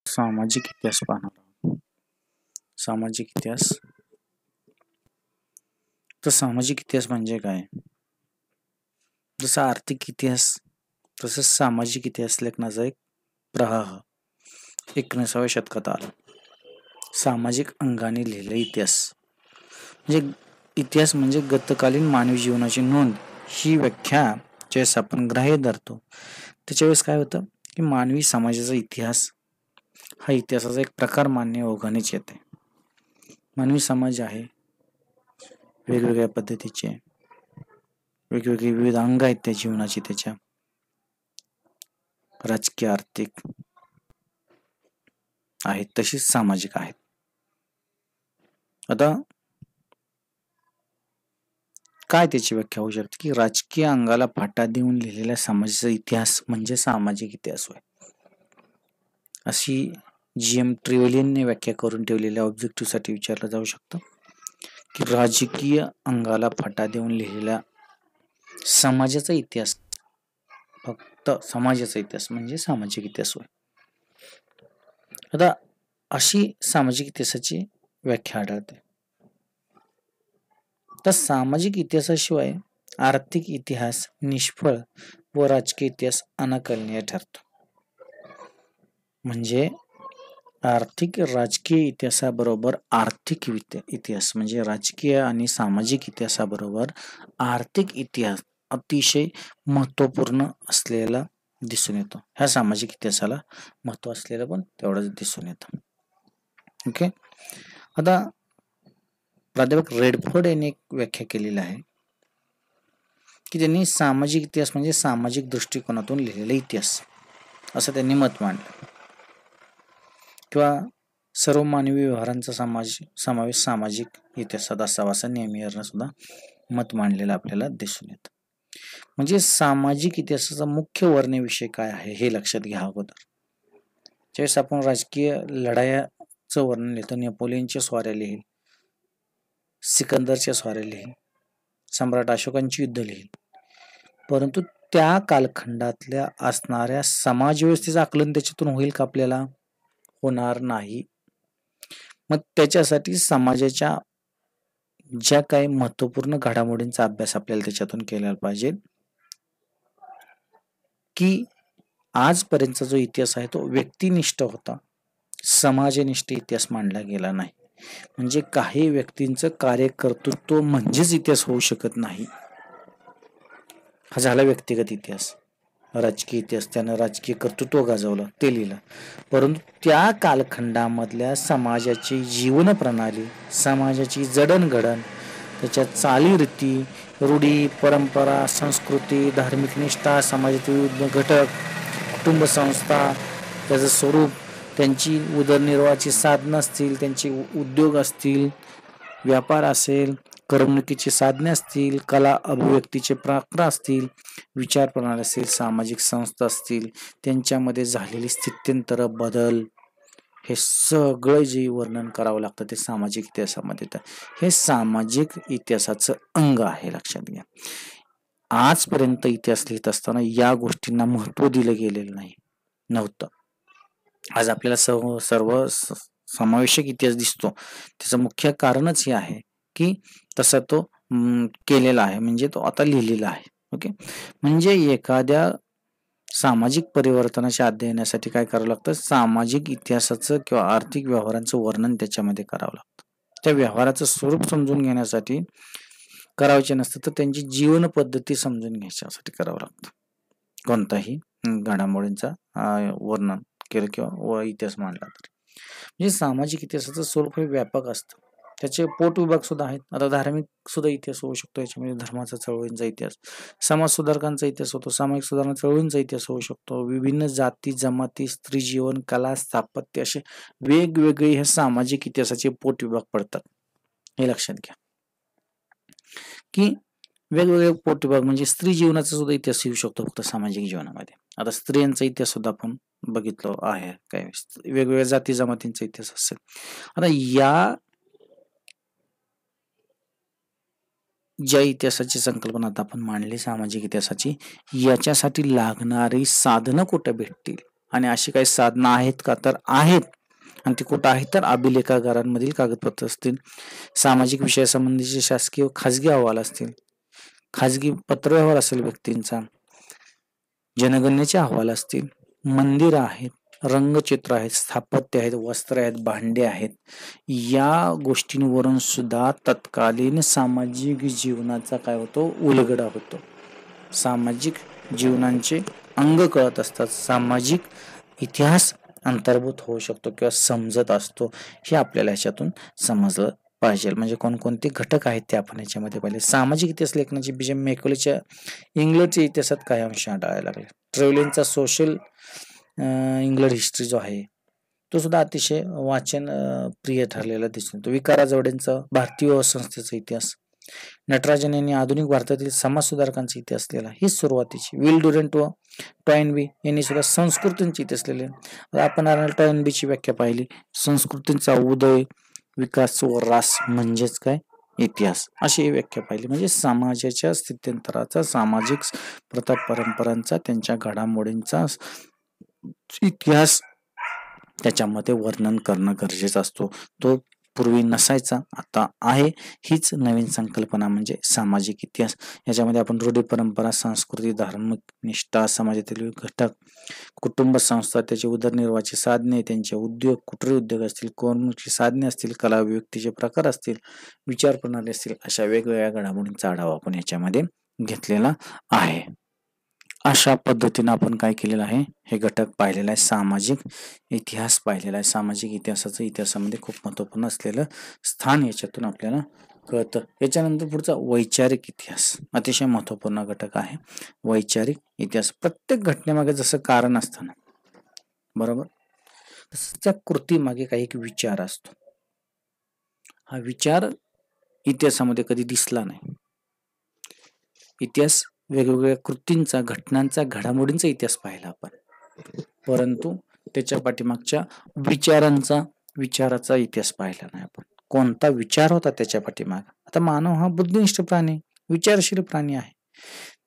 सामाजिक इतिहास पाहणार आहोत. सामाजिक इतिहास. तर सामाजिक इतिहास म्हणजे काय? जसा आर्थिक इतिहास तसंच सामाजिक इतिहास लेखनाचा एक प्रवाह 19व्या शतकात आला. सामाजिक अंगाने लिहिलेला इतिहास म्हणजे इतिहास म्हणजे गतकालीन मानवी जीवनाची नोंद ही व्याख्या ज्यावेळेस आपण ग्राह्य धरतो त्याच्या वेळेस काय होतं की मानवी समाजाचा इतिहास हा इतिहासाचा एक प्रकार मान्य ओघानेच येते. मानवी समाज आहे वेगवेगळ्या पद्धतीचे वेगवेगळे विविध अंग आहेत त्या जीवनाची त्याच्या राजकीय आर्थिक आहेत तशीच सामाजिक आहेत. आता काय त्याची व्याख्या होऊ शकते की राजकीय अंगाला फाटा देऊन लिहिलेल्या समाजाचा इतिहास म्हणजे सामाजिक इतिहास होय अशी GM ट्रिव्हलियनने व्याख्या करून ठेवलेल्या ऑब्जेक्टिव्ह साठी विचारलं जाऊ शकतं की राजकीय अंगाला फाटा देऊन लिहिलेला समाजाचा इतिहास फक्त समाजाचा इतिहास म्हणजे सामाजिक इतिहास होय. आता अशी सामाजिक इतिहासाची व्याख्या आढळते. तर सामाजिक इतिहासाशिवाय आर्थिक इतिहास निष्फळ व राजकीय इतिहास अनाकलनीय ठरतो. म्हणजे आर्थिक राजकीय इतिहासाबरोबर आर्थिक इतिहास म्हणजे राजकीय आणि सामाजिक इतिहासाबरोबर आर्थिक इतिहास अतिशय महत्वपूर्ण असलेला दिसून येतो. ह्या सामाजिक इतिहासाला महत्व असलेलं पण तेवढंच दिसून येतं. ओके. आता प्राध्यापक रेडफोर्ड यांनी एक व्याख्या केलेली आहे की त्यांनी सामाजिक इतिहास म्हणजे सामाजिक दृष्टिकोनातून लिहिलेला इतिहास असं त्यांनी मत मांडलं किंवा सर्व मानवी व्यवहारांचा समावेश सामाजिक इतिहासात असावा असं नेमियरनं सुद्धा मत मांडलेलं आपल्याला दिसून येतं. म्हणजे सामाजिक इतिहासाचा मुख्य वर्ण्य विषय काय आहे हे लक्षात घ्या अगोदर. ज्यावेळेस आपण राजकीय लढायाचं वर्णन लिहितो नेपोलियनच्या स्वाऱ्या लिहिल, सिकंदरच्या स्वाऱ्या लिहिल, सम्राट अशोकांची युद्ध लिहिल, परंतु त्या कालखंडातल्या असणाऱ्या समाज व्यवस्थेचं आकलन त्याच्यातून होईल का आपल्याला? होणार नाही. मग त्याच्यासाठी समाजाच्या ज्या काही महत्वपूर्ण घडामोडींचा अभ्यास आपल्याला त्याच्यातून केला पाहिजे की आजपर्यंतचा जो इतिहास आहे तो व्यक्तिनिष्ठ होता, समाजनिष्ठ इतिहास मांडला गेला नाही. म्हणजे काही व्यक्तींचं कार्यकर्तृत्व म्हणजेच इतिहास होऊ शकत नाही. हा झाला व्यक्तिगत इतिहास. राजकीय इतिहास त्यानं राजकीय कर्तृत्व गाजवलं ते लिहिलं, परंतु त्या कालखंडामधल्या समाजाची जीवन प्रणाली, समाजाची जडणघडण, त्याच्या चालीरीती, रूढी, परंपरा, संस्कृती, धार्मिक निष्ठा, समाजातील विविध घटक, कुटुंब संस्था, त्याचं स्वरूप, त्यांची उदरनिर्वाहाची साधनं असतील, त्यांचे उद्योग असतील, व्यापार असेल, करमणुकीची साधने असतील, कला अभिव्यक्तीचे प्रकार असतील, विचार प्रणाली असेल, सामाजिक संस्था असतील, त्यांच्यामध्ये झालेली स्थित्यंतर बदल, हे सगळं जे वर्णन करावं लागतं ते सामाजिक इतिहासामध्ये येतं. हे सामाजिक इतिहासाचं अंग आहे, लक्षात घ्या. आजपर्यंत इतिहास लिहित असताना या गोष्टींना महत्व दिलं गेलेलं नव्हतं. आज आपल्याला सर्व समावेशक इतिहास दिसतो. त्याचं मुख्य कारणच हे आहे की तसा तो केलेला आहे, म्हणजे तो आता लिहिलेला आहे. ओके. म्हणजे एखाद्या सामाजिक परिवर्तनाच्या अध्ययनासाठी काय करावं लागतं? सामाजिक इतिहासाचं किंवा आर्थिक व्यवहारांचं वर्णन त्याच्यामध्ये करावं लागतं. त्या व्यवहाराचं स्वरूप समजून घेण्यासाठी करायचे नसतं तर त्यांची जीवन पद्धती समजून घ्यायच्यासाठी करावं लागतं. कोणताही घडामोडींचा वर्णन केलं किंवा इतिहास मांडला तर. म्हणजे सामाजिक इतिहासाचं स्वरूप हे व्यापक असतं. त्याचे पोटविभाग सुद्धा आहेत. आता धार्मिक सुद्धा इतिहास होऊ शकतो. याच्यामध्ये धर्माचा, चळवळींचा इतिहास, समाज सुधारकांचा इतिहास होतो, सामाजिक सुधारणा चळवळींचा इतिहास होऊ शकतो, विभिन्न जाती जमाती, स्त्री जीवन, कला, स्थापत्य असे वेगवेगळे हे सामाजिक इतिहासाचे पोटविभाग पडतात. हे लक्षात घ्या की वेगवेगळे पोटविभाग म्हणजे स्त्री जीवनाचा सुद्धा इतिहास येऊ शकतो फक्त सामाजिक जीवनामध्ये. आता स्त्रियांचा इतिहास सुद्धा आपण बघितलं आहे. काय वेगवेगळ्या जाती जमातींचा इतिहास असेल. आता या ज्या इतिहासाची संकल्पना आता आपण मांडली सामाजिक इतिहासाची, याच्यासाठी लागणारी साधनं कुठे भेटतील आणि अशी काही साधनं आहेत का, तर आहेत. आणि ती कुठं आहेत, तर अभिलेखागारांमधील कागदपत्र असतील, सामाजिक विषयासंबंधीचे शासकीय व खाजगी अहवाल असतील, खाजगी पत्रव्यवहार असेल व्यक्तींचा, जनगणनेचे अहवाल असतील, मंदिरं आहेत, रंगचित्र आहेत, स्थापत्य आहेत, वस्त्र आहेत, भांडे आहेत. या गोष्टींवरून सुद्धा तत्कालीन सामाजिक जीवनाचा काय होतो, उलगडा होतो. सामाजिक जीवनाचे अंग कळत असतात, सामाजिक इतिहास अंतर्भूत होऊ शकतो किंवा समजत असतो. हे आपल्याला ह्याच्यातून समजलं पाहिजे. म्हणजे कोणकोणते घटक आहेत ते आपण ह्याच्यामध्ये पाहिले. सामाजिक इतिहास लेखनाची बीजे मॅकॉलेच्या इंग्लंडच्या इतिहासात काही अंश आढळायला लागले. ट्रेव्हलिनचा सोशल इंग्लंड हिस्ट्री जो आहे तो सुद्धा अतिशय वाचन प्रिय ठरलेला दिसून येतो. विकारा जोडेंचा भारतीय संस्थेचा इतिहास, नटराजन यांनी आधुनिक भारतातील समाज सुधारकांचा इतिहास लिहिला. ही सुरुवातीची. विल ड्युरंट व टॉयनबी यांनी सुद्धा संस्कृतींची इतिहास लिहिले. आपण टॉयनबीची व्याख्या पाहिली, संस्कृतींचा उदय, विकास व ऱ्हास म्हणजेच काय, इतिहास, अशी व्याख्या पाहिली. म्हणजे समाजाच्या स्थित्यंतराचा, सामाजिक प्रथा परंपरांचा, त्यांच्या घडामोडींचा इतिहास त्याच्यामध्ये वर्णन करणं गरजेचं असतो. तो पूर्वी नसायचा, आता आहे. हीच नवीन संकल्पना म्हणजे सामाजिक इतिहास. याच्यामध्ये आपण रूढी, परंपरा, संस्कृती, धार्मिक निष्ठा, समाजातील घटक, कुटुंब संस्था, त्याचे उदरनिर्वाहाची साधने, त्यांचे उद्योग, कुटीर उद्योग असतील, कोणची साधने असतील, कला अभिव्यक्तीचे प्रकार असतील, विचार प्रणाली असतील, अशा वेगवेगळ्या घडामोडींचा आढावा आपण याच्यामध्ये घेतलेला आहे. अशा पद्धतीने आपण काय केलेलं आहे, हे घटक पाहिलेला आहे. सामाजिक इतिहास पाहिलेला आहे. सामाजिक इतिहासाचं इतिहासामध्ये खूप महत्वपूर्ण असलेलं स्थान याच्यातून आपल्याला कळतं. याच्यानंतर पुढचा वैचारिक इतिहास, अतिशय महत्वपूर्ण घटक आहे. वैचारिक इतिहास, प्रत्येक घटनेमागे जसं कारण असतं ना, बरोबर, तसंच त्या कृतीमागे काही एक विचार असतो. हा विचार इतिहासामध्ये कधी दिसला नाही. इतिहास वेगवेगळ्या कृतींचा, घटनांचा, घडामोडींचा इतिहास पाहिला आपण, परंतु त्याच्या पाठीमागच्या विचाराचा इतिहास पाहिला नाही आपण. कोणता विचार होता त्याच्या पाठीमाग. आता मानव हा बुद्धिनिष्ठ प्राणी, विचारशील प्राणी आहे.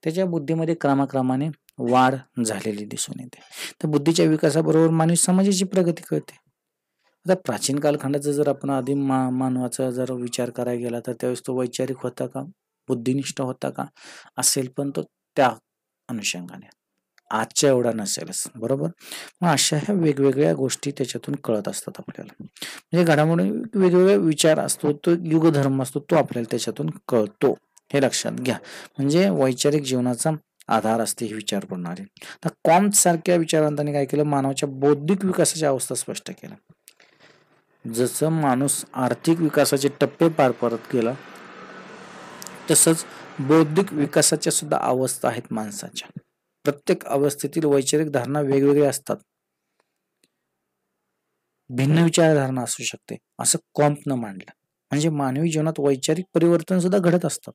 त्याच्या बुद्धीमध्ये क्रमाक्रमाने वाढ झालेली दिसून येते. तर बुद्धीच्या विकासाबरोबर मानवी समाजाची प्रगती कळते. आता प्राचीन कालखंडाचा जर आपण आधी मानवाचा जर विचार करायला गेला, तर त्यावेळेस तो वैचारिक होता का, बुद्धिनिष्ठ होता का, असेल, पण तो त्या अनुषंगाने आजच्या एवढा नसेलच, बरोबर. मग अशा ह्या वेगवेगळ्या गोष्टी त्याच्यातून कळत असतात आपल्याला. म्हणजे घडामोडी वेगवेगळे विचार असतो, तो युगधर्म असतो, तो आपल्याला त्याच्यातून कळतो. हे लक्षात घ्या. म्हणजे वैचारिक जीवनाचा आधार असते ही विचार प्रणाली. तर कॉम्ट सारख्या विचारवंतांनी काय केलं, मानवाच्या बौद्धिक विकासाच्या अवस्था स्पष्ट केल्या. जसं माणूस आर्थिक विकासाचे टप्पे पार पडत गेला, तसंच बौद्धिक विकासाच्या सुद्धा अवस्था आहेत माणसाच्या. प्रत्येक अवस्थेतील वैचारिक धारणा वेगवेगळ्या असतात, भिन्न विचारधारणा असू शकते, असं कॉम्पनं मांडलं. म्हणजे मानवी जीवनात वैचारिक परिवर्तन सुद्धा घडत असतात.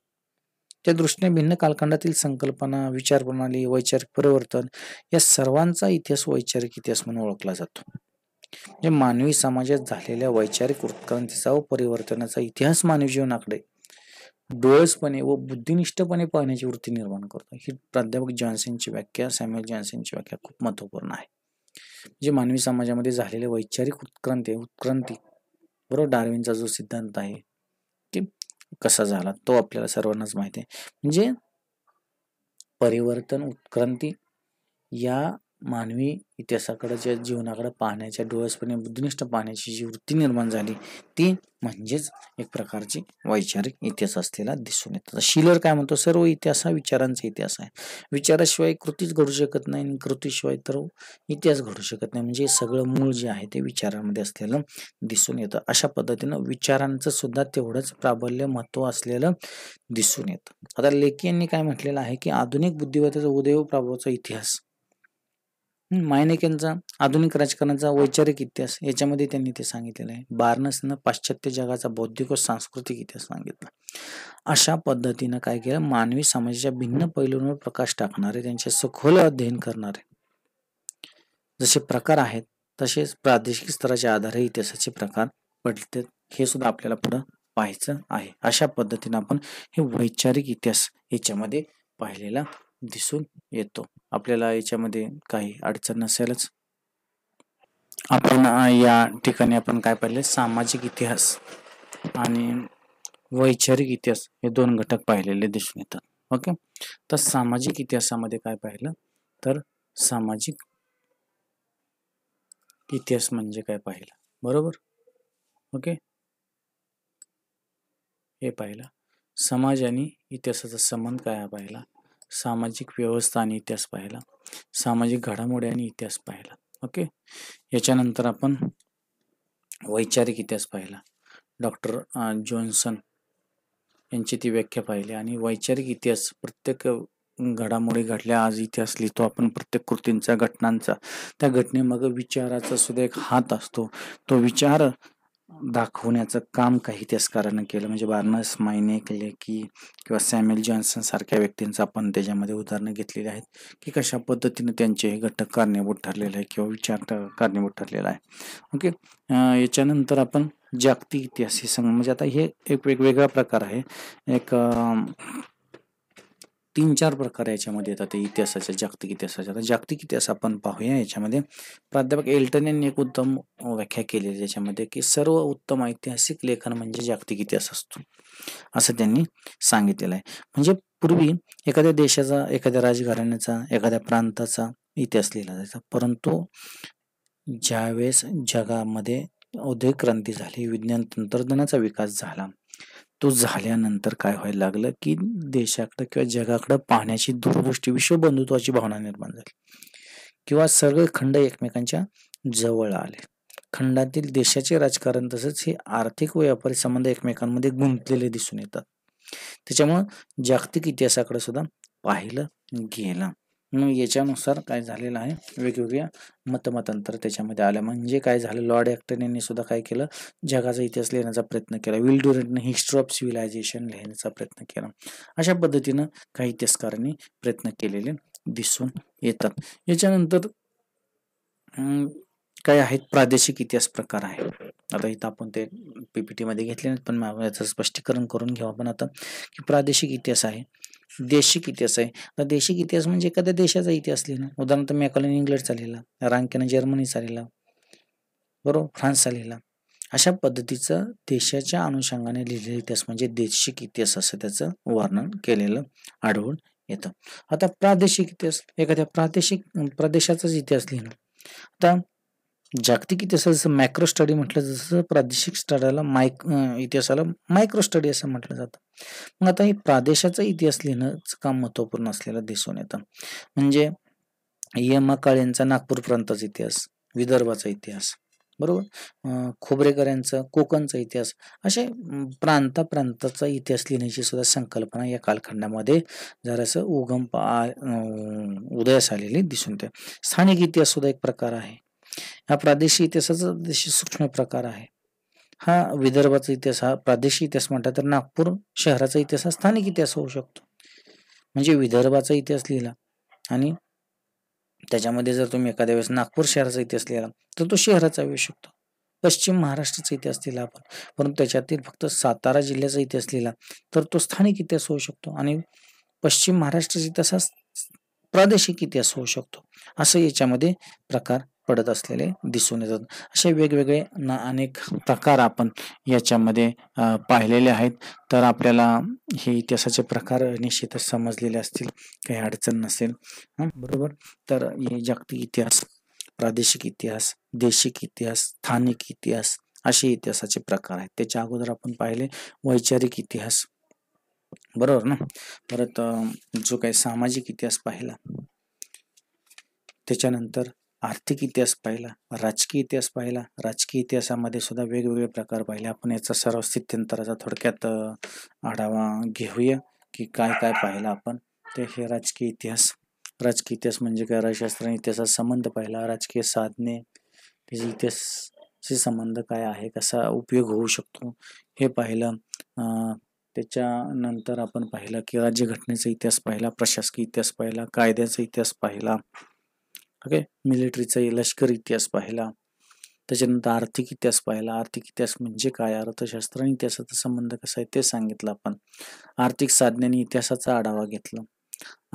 त्या दृष्टीने भिन्न कालखंडातील संकल्पना, विचार प्रणाली, वैचारिक परिवर्तन या सर्वांचा इतिहास वैचारिक इतिहास म्हणून ओळखला जातो. म्हणजे मानवी समाजात झालेल्या वैचारिक उत्क्रांतीचा व परिवर्तनाचा इतिहास मानवी जीवनाकडे डोळसपणे व बुद्धिनिष्ठपणे पाहण्याची वृत्ती निर्माण करतो. ही प्राध्यापक जॉन्सनची व्याख्या, सॅम्युएल जॉन्सनची व्याख्या खूप महत्वपूर्ण आहे. म्हणजे मानवी समाजामध्ये झालेले वैचारिक उत्क्रांती बरोबर, डार्विनचा जो सिद्धांत आहे की कसा झाला तो आपल्याला सर्वांनाच माहिती आहे. म्हणजे परिवर्तन, उत्क्रांती या मानवी इतिहासाकडे, ज्या जीवनाकडे पाहण्याच्या, डोळसपणे बुद्धिनिष्ठ पाहण्याची जी वृत्ती निर्माण झाली, ती म्हणजेच एक प्रकारची वैचारिक इतिहास असलेला दिसून येतो. शिलर काय म्हणतो, सर्व इतिहास हा विचारांचा इतिहास आहे. विचाराशिवाय कृतीच घडू शकत नाही आणि कृतीशिवाय तर इतिहास घडू शकत नाही. म्हणजे सगळं मूळ जे आहे ते विचारांमध्ये असलेलं दिसून येतं. अशा पद्धतीनं विचारांचं सुद्धा तेवढंच प्राबल्य, महत्व असलेलं दिसून येतं. आता लेकी यांनी काय म्हटलेलं आहे की आधुनिक बुद्धिमत्तेचा उदय व प्रभावाचा इतिहास, मायनेक यांचा आधुनिक राजकारणाचा वैचारिक इतिहास, याच्यामध्ये त्यांनी ते सांगितलेलं आहे. बार्नसनं पाश्चात्य जगाचा बौद्धिक व सांस्कृतिक इतिहास सांगितला. अशा पद्धतीनं काय केलं, मानवी समाजाच्या भिन्न पैलूंवर प्रकाश टाकणारे, त्यांचे सखोल अध्ययन करणारे जसे प्रकार आहेत, तसेच प्रादेशिक स्तराच्या आधारे इतिहासाचे प्रकार पडतात, हे सुद्धा आपल्याला पुढं पाहायचं आहे. अशा पद्धतीनं आपण हे वैचारिक इतिहास याच्यामध्ये पाहिलेला दिसून येतो. आपल्याला याच्यामध्ये काही अडचण नसेलच. आपण या ठिकाणी आपण काय पाहिले, सामाजिक इतिहास आणि वैचारिक इतिहास हे दोन घटक पाहिलेले दिसून येतात. ओके. तर सामाजिक इतिहासामध्ये काय पाहिलं, तर सामाजिक इतिहास म्हणजे काय पाहिलं, बरोबर. ओके, हे पाहिलं. समाज आणि इतिहासाचा संबंध काय पाहिला, सामाजिक व्यवस्था आणि इतिहास पाहिला, सामाजिक घडामोडी आणि इतिहास पाहिला. ओके. याच्यानंतर आपण वैचारिक इतिहास पाहिला. डॉक्टर जॉन्सन यांची ती व्याख्या पाहिली. आणि वैचारिक इतिहास प्रत्येक घडामोडी घडल्या, आज इतिहास लिहितो आपण प्रत्येक कृतींचा, घटनांचा. त्या घटनेमागे विचाराचा सुद्धा एक हात असतो. तो विचार दाखवण्याचं काम काही इतिहासकारानं केलं. म्हणजे बार्नस, मायनेक, लेकी किंवा सॅम्युएल जॉन्सन सारख्या व्यक्तींचं आपण त्याच्यामध्ये उदाहरणं घेतलेली आहेत, की कशा पद्धतीने त्यांचे हे घटक कारणीभूत ठरलेले आहे किंवा विचार कारणीभूत ठरलेला आहे. ओके. याच्यानंतर आपण जागतिक इतिहास हे म्हणजे आता हे एक वेगवेगळा प्रकार आहे. एक 3-4 प्रकार याच्यामध्ये येतात इतिहासाच्या, जागतिक इतिहासाच्या. आता जागतिक इतिहास आपण पाहूया. याच्यामध्ये प्राध्यापक एल्टन यांनी एक उत्तम व्याख्या केलेली याच्यामध्ये, की सर्व उत्तम ऐतिहासिक लेखन म्हणजे जागतिक इतिहास असतो, असं त्यांनी सांगितलेलं आहे. म्हणजे पूर्वी एखाद्या देशाचा, एखाद्या राजघराण्याचा, एखाद्या प्रांताचा इतिहास लिहिला जायचा, परंतु ज्यावेळेस जगामध्ये औद्योगिक क्रांती झाली, विज्ञान तंत्रज्ञानाचा विकास झाला, तो झाल्यानंतर काय व्हायला लागलं, की देशाकडे किंवा जगाकडे पाहण्याची दूरदृष्टी, विश्वबंधुत्वाची भावना निर्माण झाली किंवा सगळे खंड एकमेकांच्या जवळ आले. खंडातील देशाचे राजकारण तसंच हे आर्थिक व व्यापारी संबंध एकमेकांमध्ये गुंतलेले दिसून येतात. त्याच्यामुळं जागतिक इतिहासाकडे सुद्धा पाहिलं गेलं. मग याच्यानुसार काय झालेलं आहे, वेगवेगळ्या मतमतांतर त्याच्यामध्ये आल्या. म्हणजे काय झालं, लॉर्ड ॲक्टन यांनी सुद्धा काय केलं, जगाचा इतिहास लिहिण्याचा प्रयत्न केला. विल ड्युरंटने हिस्ट्री ऑफ सिव्हिलायझेशन लिहिण्याचा प्रयत्न केला. अशा पद्धतीनं काही इतिहासकारांनी प्रयत्न केलेले दिसून येतात. याच्यानंतर काय आहेत, प्रादेशिक इतिहास प्रकार आहे. आता इथं आपण ते PPT मध्ये घेतले नाहीत, पण याचं स्पष्टीकरण करून घेऊ आपण आता, की प्रादेशिक इतिहास आहे, देशिक इतिहास आहे. आता देशिक इतिहास म्हणजे एखाद्या देशाचा इतिहास लिहिणं. उदाहरणार्थ मॅकॉलन इंग्लंडचा लिहिला, रांकेनं जर्मनीचा लिहिला, बरोबर, फ्रान्सचा लिहिला. अशा पद्धतीचं देशाच्या अनुषंगाने लिहिलेला इतिहास म्हणजे देशिक इतिहास असं त्याचं वर्णन केलेलं आढळून येतं. आता प्रादेशिक इतिहास, एखाद्या प्रादेशिक प्रदेशाचाच इतिहास लिहिणं. आता जागतिक इतिहासाचं मॅक्रो स्टडी म्हटलं, जसं प्रादेशिक स्टडीला इतिहासाला मायक्रो स्टडी असं म्हटलं जातं. मग आता हे प्रादेशाचा इतिहास लिहिणंच काम महत्त्वपूर्ण असलेलं दिसून येतं. म्हणजे यमा काळेंचा नागपूर प्रांताचा इतिहास, विदर्भाचा इतिहास, बरोबर, खोब्रेकर यांचा कोकणचा इतिहास, असे प्रांताचा इतिहास लिहिण्याची सुद्धा संकल्पना या कालखंडामध्ये जरासं उदयास आलेली दिसून येते. स्थानिक इतिहास सुद्धा एक प्रकार आहे. हा प्रादेशिक इतिहासाचा अतिशय सूक्ष्म प्रकार आहे. हा विदर्भाचा इतिहास हा प्रादेशिक इतिहास म्हणतात, तर नागपूर शहराचा इतिहास हा स्थानिक इतिहास होऊ शकतो. म्हणजे विदर्भाचा इतिहास लिहिला आणि त्याच्यामध्ये जर तुम्ही एखाद्या वेळेस नागपूर शहराचा इतिहास लिहिला, तर तो शहराचा येऊ शकतो. पश्चिम महाराष्ट्राचा इतिहास लिहिला आपण, परंतु त्याच्यातील फक्त सातारा जिल्ह्याचा इतिहास लिहिला, तर तो स्थानिक इतिहास होऊ शकतो. आणि पश्चिम महाराष्ट्राचा इतिहास हा प्रादेशिक इतिहास होऊ शकतो. असं याच्यामध्ये प्रकार पडत असलेले दिसून येतात. असे वेगवेगळे अनेक प्रकार आपण याच्यामध्ये पाहिलेले आहेत. तर आपल्याला हे इतिहासाचे प्रकार निश्चितच समजलेले असतील, काही अडचण नसेल. बरोबर. तर हे जागतिक इतिहास, प्रादेशिक इतिहास, देशिक इतिहास, स्थानिक इतिहास असे इतिहासाचे प्रकार आहेत. त्याच्या अगोदर आपण पाहिले वैचारिक इतिहास, बरोबर ना. परत जो काही सामाजिक इतिहास पाहिला, त्याच्यानंतर आर्थिक इतिहास पाहिला, राजकीय इतिहास पाहिला. राजकीय इतिहासामध्ये सुद्धा वेगवेगळे प्रकार पाहिले. आपण याचा सराव स्थित्यंतराचा थोडक्यात आढावा घेऊया, की काय काय पाहिलं आपण. ते हे राजकीय इतिहास. राजकीय इतिहास म्हणजे काय, राज्यशास्त्र आणि इतिहासाचा संबंध पाहिला, राजकीय साधने, त्याचे इतिहासाशी संबंध काय आहे, कसा उपयोग होऊ शकतो हे पाहिलं. त्याच्यानंतर आपण पाहिलं की राज्यघटनेचा इतिहास पाहिला, प्रशासकीय इतिहास पाहिला, कायद्याचा इतिहास पाहिला, ओके, मिलिटरीचा लष्करी इतिहास पाहिला. त्याच्यानंतर आर्थिक इतिहास पाहिला. आर्थिक इतिहास म्हणजे काय, अर्थशास्त्र आणि इतिहासाचा संबंध कसा आहे ते सांगितलं आपण. आर्थिक साधनांनी इतिहासाचा आढावा घेतला,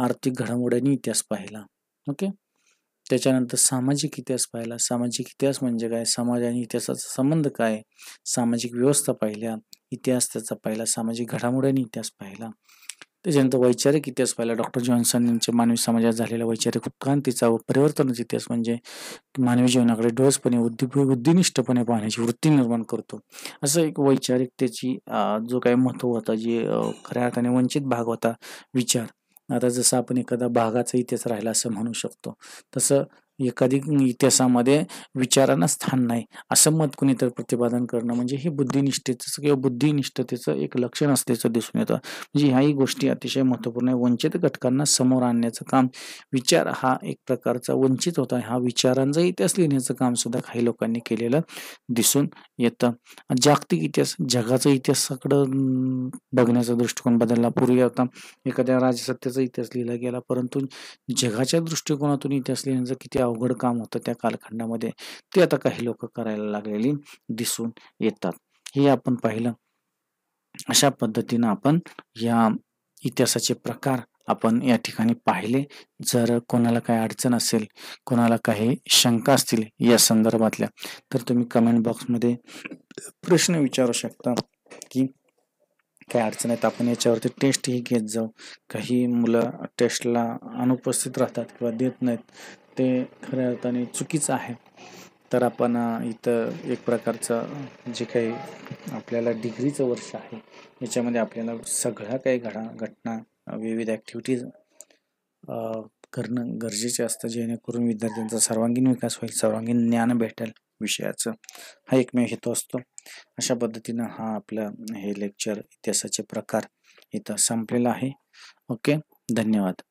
आर्थिक घडामोड्यांनी इतिहास पाहिला. ओके. त्याच्यानंतर सामाजिक इतिहास पाहिला. सामाजिक इतिहास म्हणजे काय? समाज आणि इतिहासाचा संबंध काय आहे? सामाजिक व्यवस्था पाहिल्या, इतिहास त्याचा पाहिला, सामाजिक घडामोडी इतिहास पाहिला. त्याच्यानंतर वैचारिक इतिहास पाहिला. डॉक्टर जॉन्सन यांच्या मानवी समाजात झालेल्या वैचारिक उत्क्रांतीचा व परिवर्तनाचा इतिहास म्हणजे मानवी जीवनाकडे डोळसपणे बुद्धिनिष्ठपणे पाहण्याची वृत्ती निर्माण करतो. असं एक वैचारिकतेची जो काही महत्त्व होता, जे खऱ्या अर्थाने वंचित भाग होता विचार. आता जसं आपण एखादा भागाचा इतिहास राहिला असं म्हणू शकतो, तसं एखादी इतिहासामध्ये विचारांना स्थान नाही, असं मत कुणीतरी प्रतिपादन करणं म्हणजे हे बुद्धिनिष्ठतेचं किंवा बुद्धिनिष्ठतेचं एक लक्षण असल्याचं दिसून येतं. म्हणजे ह्याही गोष्टी अतिशय महत्त्वपूर्ण आहे. वंचित घटकांना समोर आणण्याचं काम, विचार हा एक प्रकारचा वंचित होता, हा विचारांचा इतिहास लिहिण्याचं काम सुद्धा काही लोकांनी केलेलं दिसून येतं. जागतिक इतिहास, जगाचा इतिहासाकडं बघण्याचा दृष्टिकोन बदलला. पूर्वी आता एखाद्या राजसत्तेचा इतिहास लिहिला गेला, परंतु जगाच्या दृष्टिकोनातून इतिहास लिहिण्याचं किती अवघड काम होतं त्या कालखंडामध्ये, ते आता काही लोक करायला लागलेली दिसून येतात. हे आपण पाहिलं. अशा पद्धतीनं आपण या इतिहासाचे प्रकार आपण या ठिकाणी पाहिले. जर कोणाला काही अडचण असेल, कोणाला काही शंका असतील या संदर्भातल्या, तर तुम्ही कमेंट बॉक्समध्ये प्रश्न विचारू शकता की काय अडचण आहेत. आपण याच्यावरती टेस्टही घेत जाऊ. काही मुलं टेस्टला अनुपस्थित राहतात किंवा देत नाहीत, ते खऱ्या अर्थाने चुकीचं आहे. तर आपण इथं एक प्रकारचं जे काही आपल्याला डिग्रीचं वर्ष आहे, याच्यामध्ये आपल्याला सगळ्या काही घटना, विविध ॲक्टिव्हिटीज करणं गरजेचे असतं, जेणेकरून विद्यार्थ्यांचा सर्वांगीण विकास होईल, सर्वांगीण ज्ञान भेटेल विषयाचं. हा एकमेव हेतू असतो. अशा पद्धतीनं हा आपला हे लेक्चर इतिहासाचे प्रकार इथं संपलेला आहे. ओके, धन्यवाद.